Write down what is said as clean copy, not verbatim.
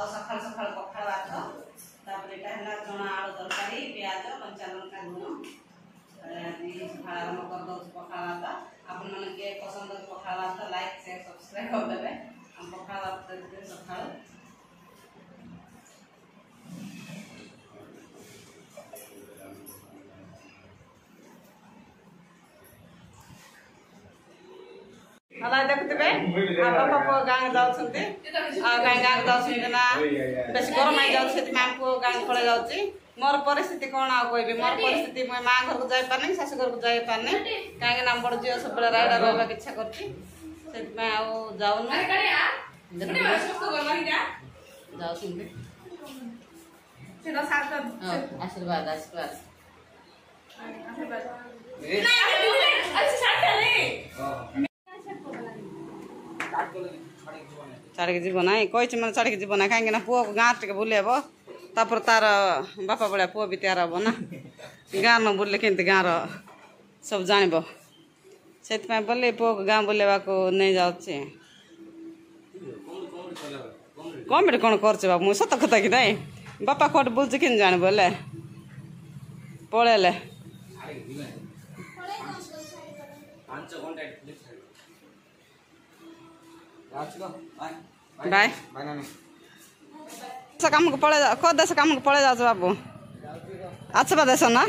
आ सकाळ सकाळ पखाळ भात तापर एटा हला चना आलू तरकारी प्याज कंचा लंका लुण आदि सकाळ आरंभ कर दो पखाळ भात आपन मन के पसंद पखाळ भात लाइक शेयर सब्सक्राइब कर देबे हम पखाळ भात करके सकाळ हला देखते बापा पो गाँव जाऊँगी गाँव जाऊँगी ना बेस गरम आई जाऊँ गाँव पड़े जाऊँगी मोर परिस्थिति कौन आ कहबी मोर परिस्थिति मैं माँ घर को जाई पारनी शाशु घर को जाई पारनी कहीं बड़ झील सब रायडा रहा इच्छा करती जाऊन आशीर्वाद आशीर्वाद छाड़ी जीव ना कही मैंने छाड़ी जीव ना कहीं पुओ को गाँव टे बुलेब तापर तार बापा भाया पुओ भी तैयार हम ना गाँव न बुले के गाँव सब जानब से बोले पुओ को गाँव बुलेवा को नहीं जाऊे कमेडी कौन कर बाबू सत कथा कि नहीं बापा कौट बुलचे कि जान बोले पड़ेले बाय काम को पड़े कौ देश काम को पड़े जाओ बाबू अच्छा देश ना